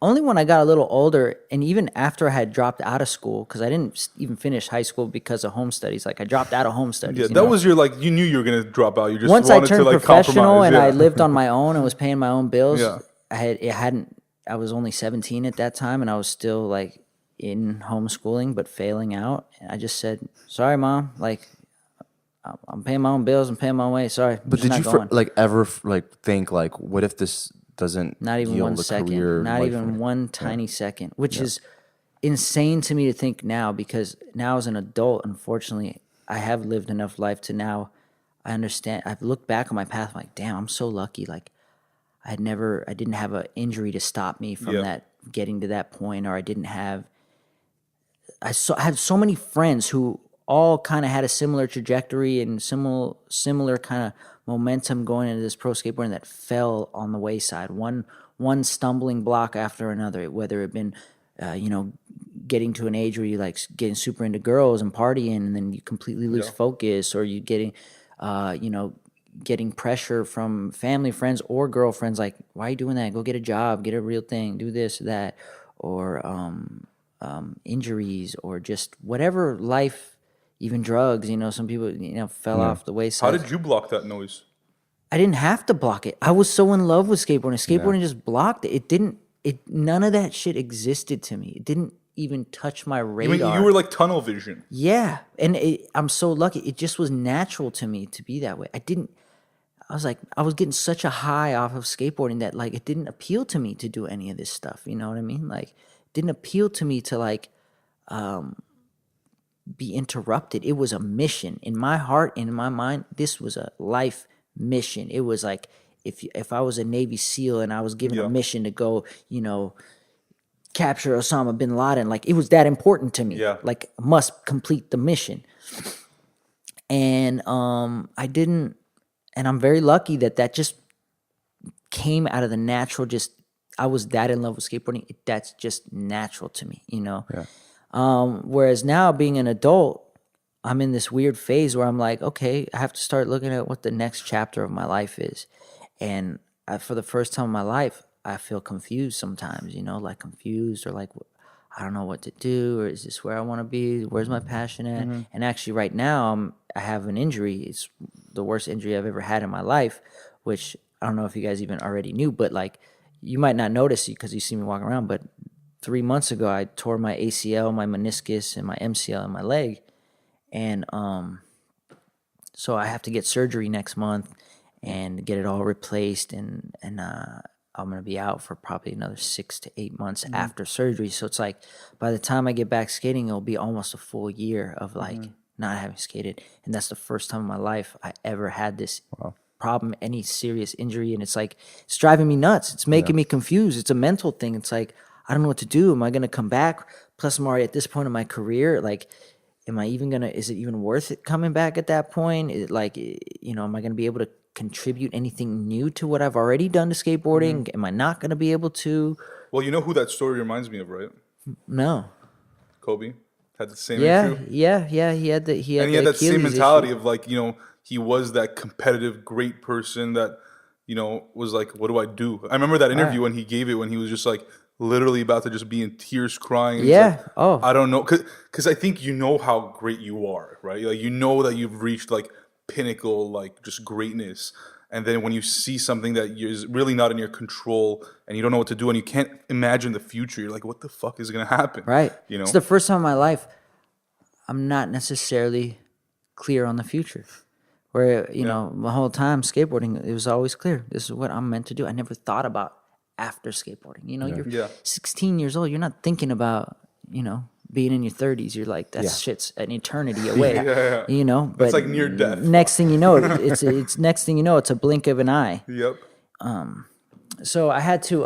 only when I got a little older, and even after I had dropped out of school, because I didn't even finish high school because of home studies. Like, I dropped out of home studies. Yeah, that was your, like, you knew you were gonna drop out. You just once I wanted turned to, like, professional compromise. and I lived on my own and was paying my own bills. Yeah. I was only 17 at that time, and I was still, like, in homeschooling but failing out. And I just said, "Sorry, Mom. Like, I'm paying my own bills. I'm paying my own way. Sorry." But did you ever think, like, what if this doesn't Not even yield 1 a second. career Not life even for me? one tiny second, which is insane to me to think now, because now as an adult, unfortunately, I have lived enough life to now I understand. I've looked back on my path, I'm like, damn, I'm so lucky. Like, I didn't have an injury to stop me from that getting to that point, or I had so many friends who all kind of had a similar trajectory and similar kind of momentum going into this pro skateboarding that fell on the wayside. One stumbling block after another, whether it been, getting to an age where you like getting super into girls and partying, and then you completely lose focus, or you getting, getting pressure from family, friends, or girlfriends, like, why are you doing that? Go get a job, get a real thing, do this or that, or injuries, or just whatever life, even drugs. Some people, fell off the wayside. How did you block that noise? I didn't have to block it. I was so in love with skateboarding. Skateboarding just blocked it. None of that shit existed to me. It didn't even touch my radar. You were like tunnel vision. Yeah. And I'm so lucky. It just was natural to me to be that way. I was getting such a high off of skateboarding that, like, it didn't appeal to me to do any of this stuff. You know what I mean? Like, it didn't appeal to me to, like, be interrupted. It was a mission in my heart and in my mind. This was a life mission. It was like, if I was a Navy SEAL and I was given a mission to go, capture Osama bin Laden, like, it was that important to me. Yeah. Like, must complete the mission. And I didn't, and I'm very lucky that just came out of the natural. Just, I was that in love with skateboarding. That's just natural to me, Yeah. Whereas now, being an adult, I'm in this weird phase where I'm like, okay, I have to start looking at what the next chapter of my life is. And for the first time in my life, I feel confused sometimes, like confused, or like, I don't know what to do, or is this where I want to be? Where's my passion at? Mm-hmm. And actually right now, I have an injury. It's the worst injury I've ever had in my life, which I don't know if you guys even already knew, but, like, you might not notice it because you see me walking around, but 3 months ago, I tore my ACL, my meniscus, and my MCL in my leg. And so I have to get surgery next month and get it all replaced. And I'm going to be out for probably another 6 to 8 months after surgery. So it's like by the time I get back skating, it'll be almost a full year of like not having skated. And that's the first time in my life I ever had this problem, any serious injury. And it's like, it's driving me nuts. It's making me confused. It's a mental thing. It's like, I don't know what to do. Am I going to come back? Plus, I'm already at this point in my career. Like, am I even going to, is it even worth it coming back at that point? Is it like, you know, am I going to be able to contribute anything new to what I've already done to skateboarding? Am I not going to be able to? Well, you know who that story reminds me of, right? No. Kobe had the same Yeah, issue. yeah. He had And he had that same mentality of like, you know, he was that competitive, great person that, you know, was like, what do I do? I remember that interview when he gave it, when he was just like literally about to just be in tears crying. He's Yeah. like, I don't know. Because I think you know how great you are, right? Like, you know that you've reached like pinnacle, like just greatness. And then when you see something that is really not in your control and you don't know what to do and you can't imagine the future, you're like, what the fuck is going to happen? Right. You know? It's the first time in my life I'm not necessarily clear on the future. Where, you know, the whole time skateboarding, it was always clear. This is what I'm meant to do. I never thought about after skateboarding. You know, you're 16 years old. You're not thinking about, you know, being in your 30s. You're like, that shit's an eternity away. You know, but it's like near death. Next thing you know, it's next thing you know, it's a blink of an eye. Yep. So I have to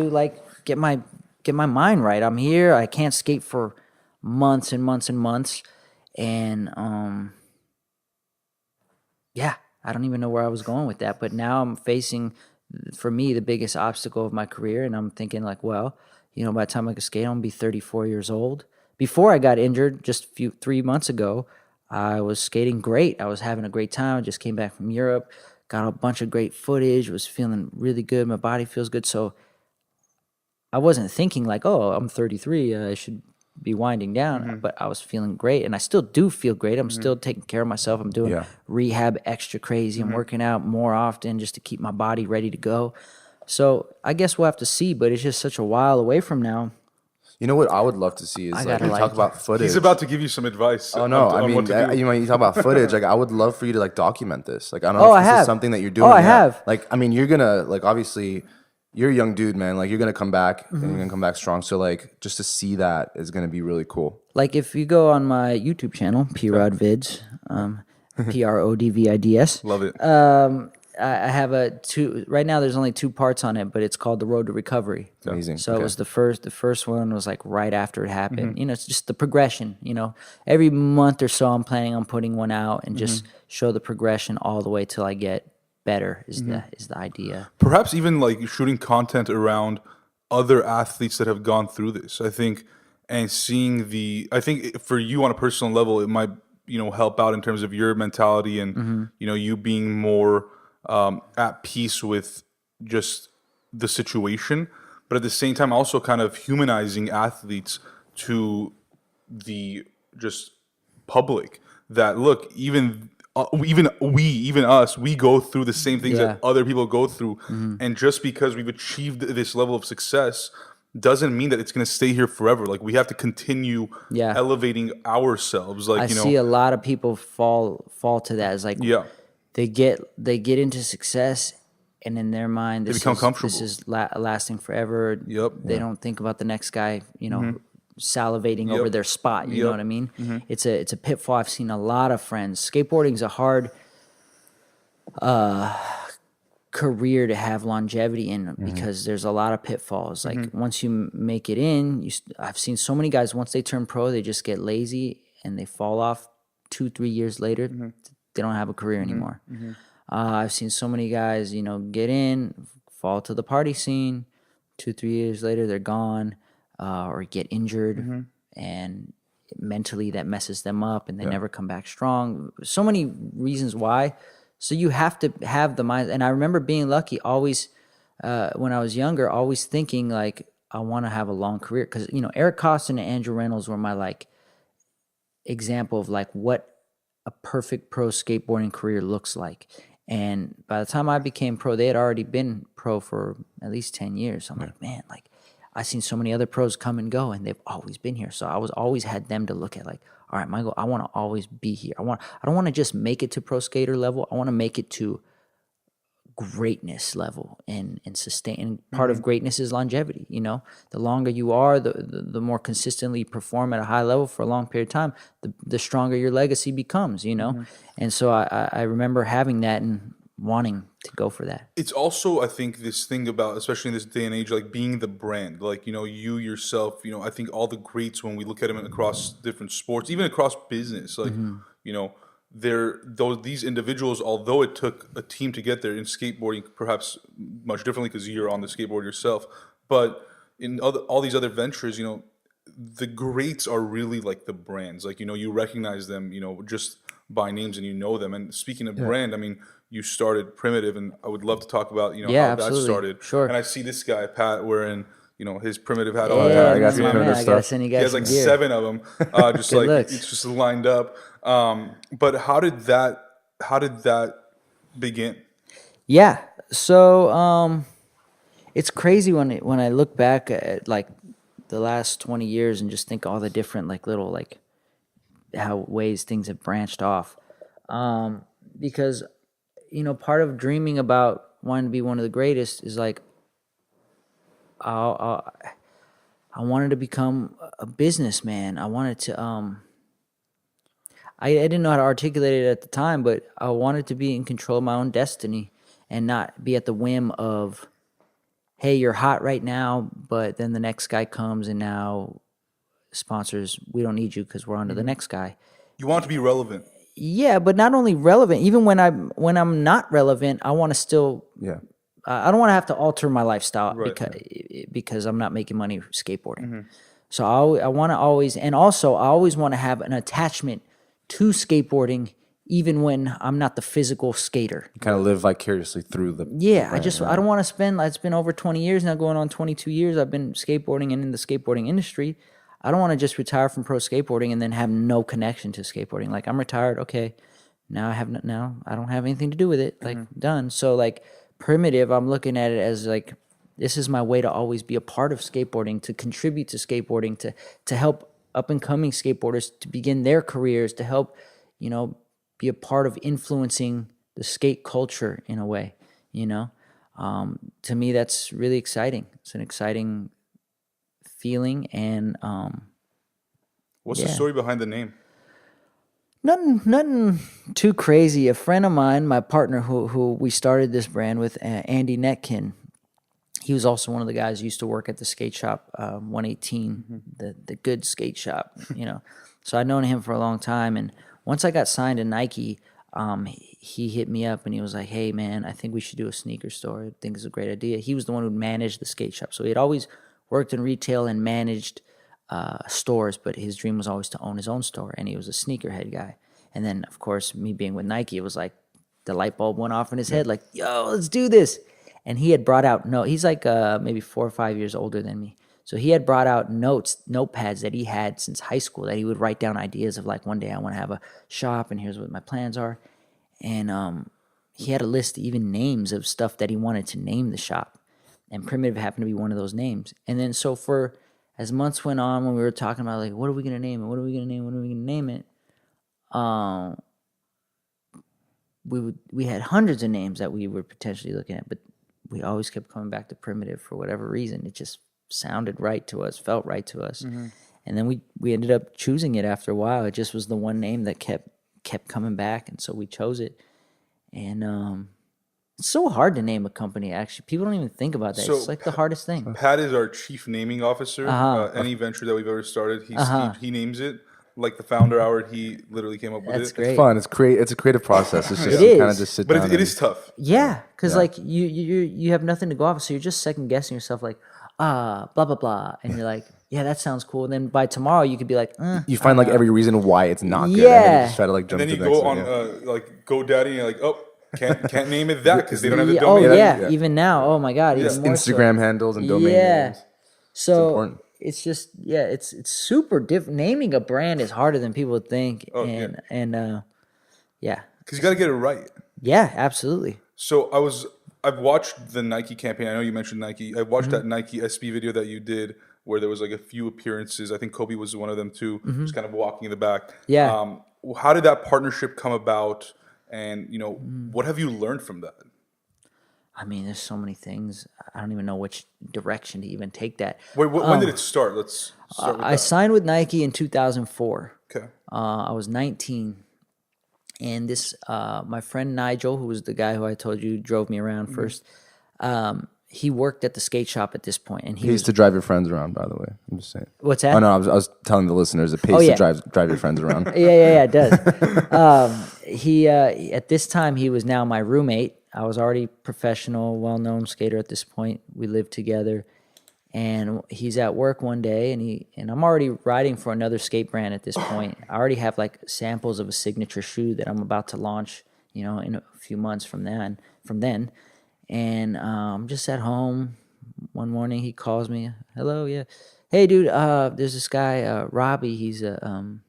like get my mind right. I'm here. I can't skate for months and months and months, and yeah, I don't even know where I was going with that. But now I'm facing, for me, the biggest obstacle of my career, and I'm thinking like, well, you know, by the time I can skate, I'm gonna be 34 years old. Before I got injured, just 3 months ago, I was skating great. I was having a great time. I just came back from Europe, got a bunch of great footage, was feeling really good. My body feels good. So I wasn't thinking like, oh, I'm 33, I should be winding down, but I was feeling great, and I still do feel great. I'm still taking care of myself. I'm doing rehab extra crazy. I'm working out more often just to keep my body ready to go. So I guess we'll have to see, but it's just such a while away from now. You know what I would love to see is like, you talk about footage. He's about to give you some advice. Oh no, I mean, you talk about footage. Like, I would love for you to like document this. Like, I don't know if this is something that you're doing. Oh, I have. Like, I mean, you're gonna like, obviously, you're a young dude, man. Like, you're gonna come back and you're gonna come back strong. So like, just to see that is gonna be really cool. Like, if you go on my YouTube channel, P-Rod Vids, Prodvids. Love it. I have right now there's only 2 parts on it, but it's called The Road to Recovery. Amazing. So it was the first one was like right after it happened. You know, it's just the progression, you know. Every month or so I'm planning on putting one out and just show the progression all the way till I get better is the idea. Perhaps even like shooting content around other athletes that have gone through this. I think, and seeing I think for you on a personal level, it might, you know, help out in terms of your mentality and, you know, you being more at peace with just the situation, but at the same time also kind of humanizing athletes to the just public that look, even us, we go through the same things that other people go through, and just because we've achieved this level of success doesn't mean that it's going to stay here forever. Like, we have to continue elevating ourselves. Like, I see a lot of people fall to that. It's like, they get into success, and in their mind, they become comfortable. This is lasting forever. They don't think about the next guy, you know, salivating over their spot. You know what I mean? It's a pitfall. I've seen a lot of friends. Skateboarding's a hard career to have longevity in because there's a lot of pitfalls. Like, once you make it in, I've seen so many guys, once they turn pro, they just get lazy and they fall off 2-3 years later. They don't have a career anymore. I've seen so many guys, you know, get in, fall to the party scene, 2-3 years later they're gone, or get injured, and mentally that messes them up, and they never come back strong. So many reasons why. So you have to have the mind. And I remember being lucky, always when I was younger, always thinking like, I want to have a long career, because, you know, Eric Costin and Andrew Reynolds were my like example of like what a perfect pro skateboarding career looks like. And by the time I became pro, they had already been pro for at least 10 years. So I'm like, man, like, I've seen so many other pros come and go, and they've always been here. So I was always had them to look at, like, all right, my goal, I want to always be here. I don't want to just make it to pro skater level. I want to make it to greatness level and sustain. And part of greatness is longevity. You know, the longer you are, the more consistently you perform at a high level for a long period of time, the stronger your legacy becomes. You know, and so I remember having that and wanting to go for that. It's also, I think, this thing about, especially in this day and age, like being the brand. Like, you know, you yourself, you know, I think all the greats, when we look at them across different sports, even across business, like, you know, these individuals, although it took a team to get there, in skateboarding perhaps much differently because you're on the skateboard yourself, but in all these other ventures, you know, the greats are really like the brands. Like, you know, you recognize them, you know, just by names, and you know them. And speaking of brand, I mean, you started Primitive, and I would love to talk about, you know, how absolutely. that started. Sure. And I see this guy, Pat, wearing, you know, his Primitive hat all the Yeah, time. I got some man, Primitive I stuff. gotta send you He guys has some like gear. 7 of them, just like looks. it's just lined up. But how did that begin? Yeah. So it's crazy when I look back at like the last 20 years and just think all the different like little like how ways things have branched off. Because you know, part of dreaming about wanting to be one of the greatest is like I wanted to become a businessman. I wanted to I didn't know how to articulate it at the time, but I wanted to be in control of my own destiny and not be at the whim of, hey, you're hot right now, but then the next guy comes and now sponsors, we don't need you because we're on to the next guy. You want to be relevant. Yeah, but not only relevant, even when I'm not relevant, I want to still. Yeah. I don't want to have to alter my lifestyle Right. because I'm not making money skateboarding. So I want to always, and also I always want to have an attachment to skateboarding, even when I'm not the physical skater. You kind of live vicariously through the. Yeah, I don't want to spend. It's been over 20 years now, going on 22 years. I've been skateboarding and in the skateboarding industry. I don't want to just retire from pro skateboarding and then have no connection to skateboarding. Like, I'm retired, okay. Now I don't have anything to do with it. Like, done. So like Primitive, I'm looking at it as like, this is my way to always be a part of skateboarding, to contribute to skateboarding, to help up and coming skateboarders to begin their careers, to help, you know, be a part of influencing the skate culture in a way, you know. To me, that's really exciting. It's an exciting feeling, and What's the story behind the name? nothing too crazy. A friend of mine, my partner, who we started this brand with, Andy Netkin, he was also one of the guys who used to work at the skate shop, 118, the good skate shop, you know. So I'd known him for a long time, and once I got signed to Nike, he hit me up and he was like, "Hey man, I think we should do a sneaker store. I think it's a great idea." He was the one who managed the skate shop, so he had always worked in retail and managed stores, but his dream was always to own his own store, and he was a sneakerhead guy. And then, of course, me being with Nike, it was like the light bulb went off in his head, like, "Yo, let's do this." And he had brought out he's like maybe 4 or 5 years older than me. So he had brought out notepads that he had since high school that he would write down ideas of, like, one day I want to have a shop and here's what my plans are. And he had a list of even names of stuff that he wanted to name the shop. And Primitive happened to be one of those names. And then so for as months went on, when we were talking about, like, what are we going to name it? What are we going to name it? What are we going to name it? We had hundreds of names that we were potentially looking at, but we always kept coming back to Primitive for whatever reason. It just sounded right to us, felt right to us. And then we ended up choosing it after a while. It just was the one name that kept coming back, and so we chose it. And it's so hard to name a company, actually. People don't even think about that. So it's like the hardest thing. Pat is our chief naming officer. Any venture that we've ever started, he names it. Like the founder hour, he literally came up with That's it. great. It's fun. It's a creative process. It's just It you kind of is. just sit But down. it is tough. Yeah, because like you have nothing to go off of, so you're just second guessing yourself, like, blah blah blah, and you're like, yeah, that sounds cool. And then by tomorrow, you could be like, You find like every reason why it's not good. And then Yeah. you just try to like And jump then to you the next go on one. Yeah. like GoDaddy, and you're like, oh, can't name it that because they don't have the yeah, domain. oh yeah, Yeah. even now, oh my god, even more so. Instagram handles and domain Yeah. names. So important. it's just it's super different. Naming a brand is harder than people think, and yeah, Because you got to get it right. yeah, absolutely. So I've watched the Nike campaign. I know you mentioned Nike. I watched that Nike SB video that you did where there was like a few appearances. I think Kobe was one of them too, just kind of walking in the back. Yeah. How did that partnership come about? And, what have you learned from that? I mean, there's so many things. I don't even know which direction to even take that. Wait, when did it start? Let's start with I that. signed with Nike in 2004. Okay. I was 19, and this my friend Nigel, who was the guy who I told you drove me around first. He worked at the skate shop at this point, and he Pays was to drive your friends around, by the way. I'm just saying. what's that? Oh no, I was telling the listeners it pays Oh, yeah. to drive your friends around. Yeah, it does. He at this time he was now my roommate. I was already professional, well-known skater at this point. We lived together, and he's at work one day, and I'm already riding for another skate brand at this point. I already have like samples of a signature shoe that I'm about to launch, in a few months from then. And I'm just at home. One morning he calls me. Hello, yeah. Hey, dude. There's this guy, Robbie. He's a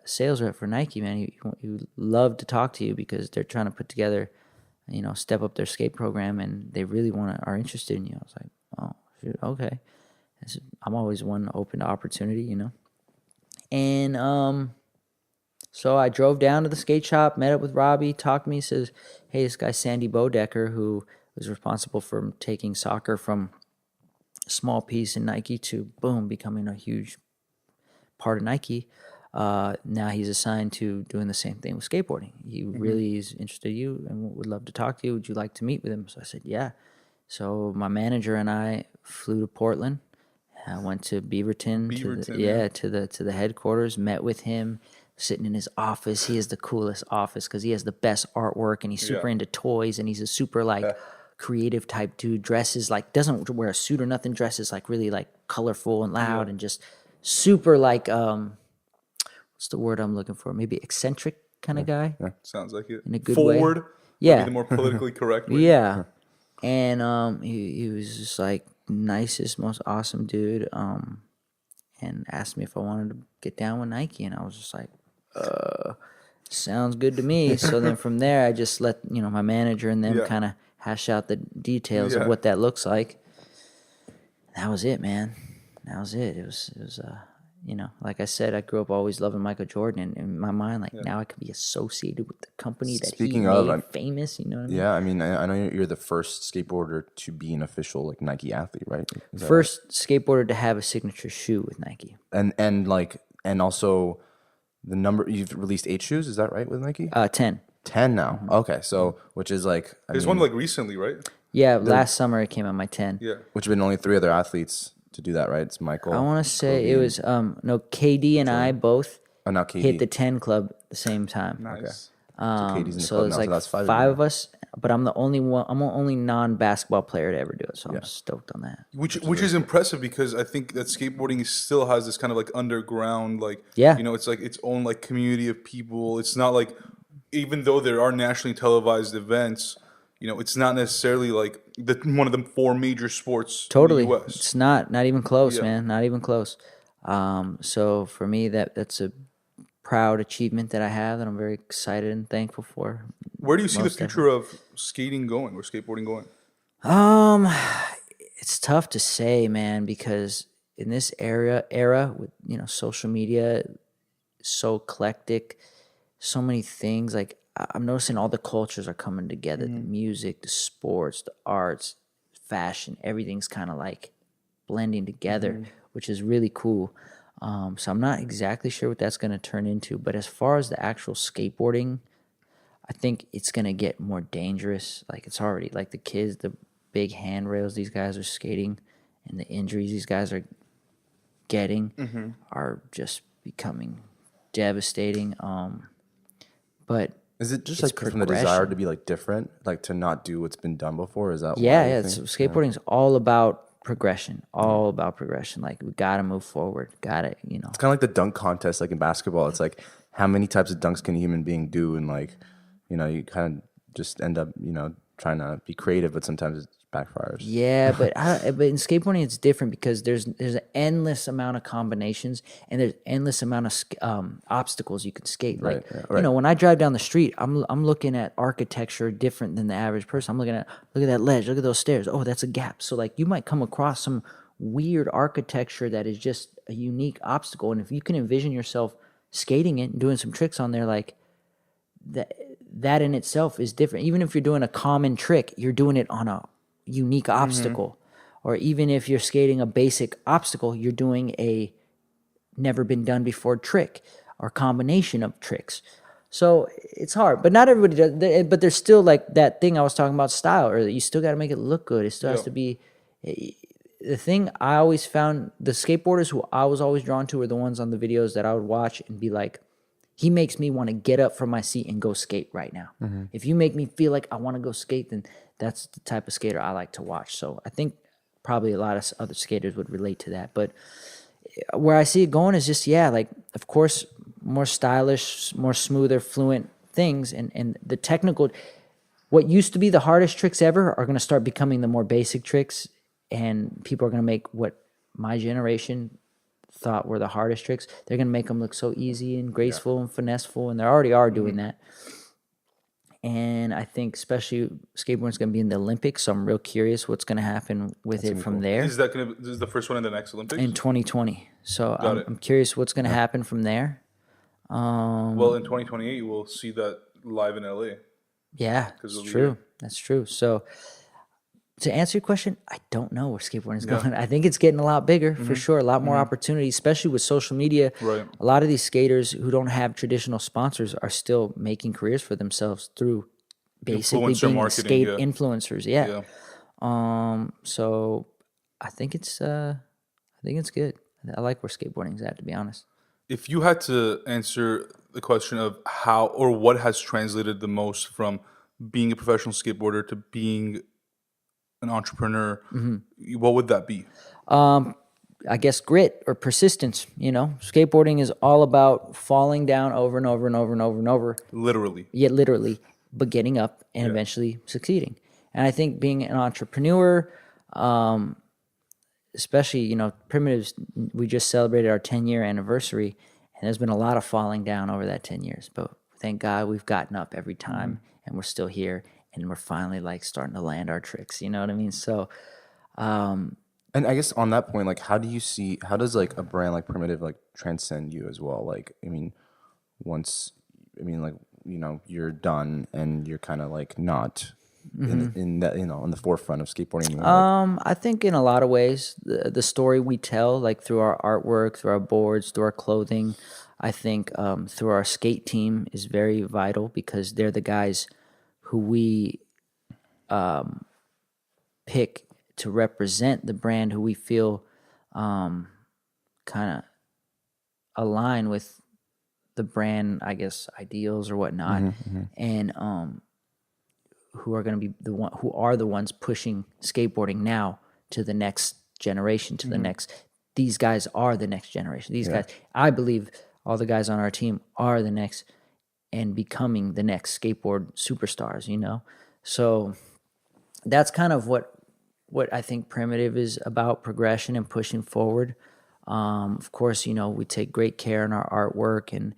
sales rep for Nike, man. He would love to talk to you because they're trying to put together, step up their skate program, and they really are interested in you. I was like, oh, shoot, okay. I'm always one open to opportunity, And so I drove down to the skate shop, met up with Robbie, talked to me, says, hey, this guy Sandy Bodecker, who was responsible for taking soccer from a small piece in Nike to, boom, becoming a huge part of Nike. Now he's assigned to doing the same thing with skateboarding. He really is interested in you and would love to talk to you. Would you like to meet with him? So I said, yeah. So my manager and I flew to Portland. I went to Beaverton, to the headquarters, met with him, sitting in his office. He has the coolest office because he has the best artwork, and he's super into toys, and he's a super creative type dude. Dresses doesn't wear a suit or nothing. Dresses really colorful and loud and just super what's the word I'm looking for? Maybe eccentric kind of guy. Yeah. Sounds like it. In a good Forward. way. Yeah. Maybe the more politically correct way. Yeah. And he was just nicest, most awesome dude. And asked me if I wanted to get down with Nike, and I was just like, sounds good to me. So then from there, I just let my manager and them kind of hash out the details of what that looks like. And that was it, man. That was it. It was like I said, I grew up always loving Michael Jordan, and in my mind, now I could be associated with the company that he made famous. You know what I mean? Yeah, I mean, I know you're the first skateboarder to be an official Nike athlete, right? First skateboarder to have a signature shoe with Nike, and also the number you've released 8 shoes. Is that right with Nike? 10. 10 now. Mm-hmm. Okay, so which is there's one recently, right? Yeah, last summer it came out my 10. Yeah, which have been only 3 other athletes to do that, right? It's Michael. I want to say it was KD and I both hit the 10 club at the same time. Nice. Okay. So it's so that's 5 of us, but I'm the only one. I'm the only non-basketball player to ever do it, so I'm stoked on that. Which is impressive because I think that skateboarding still has this kind of underground it's its own community of people. It's not even though there are nationally televised events. It's not necessarily one of the 4 major sports in the US. It's not even close, man. Not even close. So for me, that's a proud achievement that I have that I'm very excited and thankful for. Where do you see the future of skating going or skateboarding going? It's tough to say, man, because in this era with social media, so eclectic, so many things I'm noticing all the cultures are coming together. The music, the sports, the arts, fashion, everything's kind of blending together, which is really cool. So I'm not exactly sure what that's going to turn into. But as far as the actual skateboarding, I think it's going to get more dangerous. It's already the kids, the big handrails these guys are skating, and the injuries these guys are getting are just becoming devastating. But is it just from the desire to be different, to not do what's been done before? Is that skateboarding is all about progression, we gotta move forward, It's kind of like the dunk contest, in basketball. It's how many types of dunks can a human being do, and you kind of just end up trying to be creative, but sometimes it backfires. Yeah, but in skateboarding it's different because there's an endless amount of combinations and there's endless amount of obstacles you can skate. Right. When I drive down the street, I'm looking at architecture different than the average person. I'm looking at look at that ledge, look at those stairs. Oh, that's a gap. So you might come across some weird architecture that is just a unique obstacle, and if you can envision yourself skating it and doing some tricks on there, that in itself is different. Even if you're doing a common trick, you're doing it on a unique obstacle. Or even if you're skating a basic obstacle, you're doing a never been done before trick or combination of tricks. So it's hard, but not everybody does. But there's still like that thing I was talking about, style, or you still got to make it look good. It still has to be. The thing I always found, the skateboarders who I was always drawn to were the ones on the videos that I would watch and be like, he makes me want to get up from my seat and go skate right now. If you make me feel like I want to go skate, then that's the type of skater I like to watch. So I think probably a lot of other skaters would relate to that. But where I see it going is just, like, of course, more stylish, more smoother, fluent things. And the technical, what used to be the hardest tricks ever are going to start becoming the more basic tricks. And people are going to make what my generation thought were the hardest tricks. They're going to make them look so easy and graceful and finesseful, and they already are doing that. And I think especially skateboarding is going to be in the Olympics, so I'm real curious what's going to happen with it from there. Is this the first one in the next Olympics? In 2020. So I'm curious what's going to happen from there. Well, in 2028, we'll see that live in LA. Yeah, it's true. That's true. So to answer your question, I don't know where skateboarding is going. I think it's getting a lot bigger for sure, a lot more opportunity, especially with social media. Right. A lot of these skaters who don't have traditional sponsors are still making careers for themselves through basically Influencer being marketing, skate influencers. Yeah. Yeah. So I think it's good. I like where skateboarding is at, to be honest. If you had to answer the question of how or what has translated the most from being a professional skateboarder to being an entrepreneur, what would that be? I guess grit or persistence. Skateboarding is all about falling down over and over and over and over and over. Literally. Yeah, literally, but getting up and eventually succeeding. And I think being an entrepreneur, especially, Primitives, we just celebrated our 10-year anniversary, and there's been a lot of falling down over that 10 years. But thank God we've gotten up every time, and we're still here. And we're finally like starting to land our tricks, you know what I mean? So, and I guess on that point, like, how does like a brand like Primitive like transcend you as well? Like, you're done and you're kind of like not in the forefront of skateboarding anymore. I think in a lot of ways, the story we tell, like through our artwork, through our boards, through our clothing, I think through our skate team is very vital because they're the guys who we pick to represent the brand, who we feel kind of align with the brand, I guess, ideals or whatnot, and who are going to be who are the ones pushing skateboarding now to the next generation, to the next. These guys are the next generation. These guys, I believe, all the guys on our team are the next. And becoming the next skateboard superstars, So that's kind of what I think Primitive is about, progression and pushing forward. Of course, we take great care in our artwork and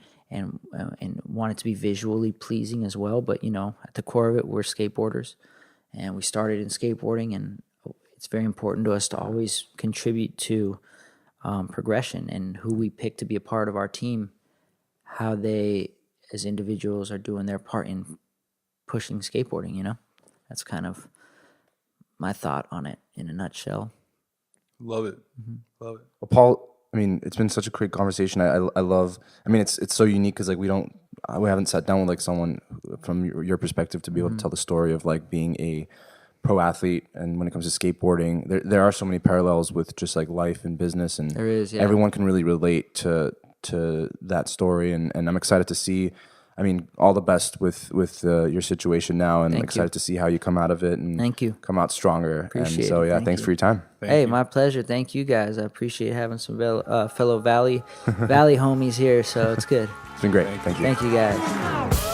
want it to be visually pleasing as well. But, at the core of it, we're skateboarders. And we started in skateboarding, and it's very important to us to always contribute to progression and who we pick to be a part of our team, how they as individuals are doing their part in pushing skateboarding, That's kind of my thought on it in a nutshell. Love it. Love it. Well, Paul, it's been such a great conversation. I love, it's so unique because like we haven't sat down with like someone from your perspective to be able to tell the story of like being a pro athlete. And when it comes to skateboarding, there are so many parallels with just like life and business, and there is, everyone can really relate to that story, and I'm excited to see. All the best with your situation now, and excited to see how you come out of it and Thank you. come out stronger. Appreciate and so it. thanks for your time. Thank you. My pleasure. Thank you guys. I appreciate having some fellow Valley homies here, so it's good. It's been great. Thank you. Thank you guys.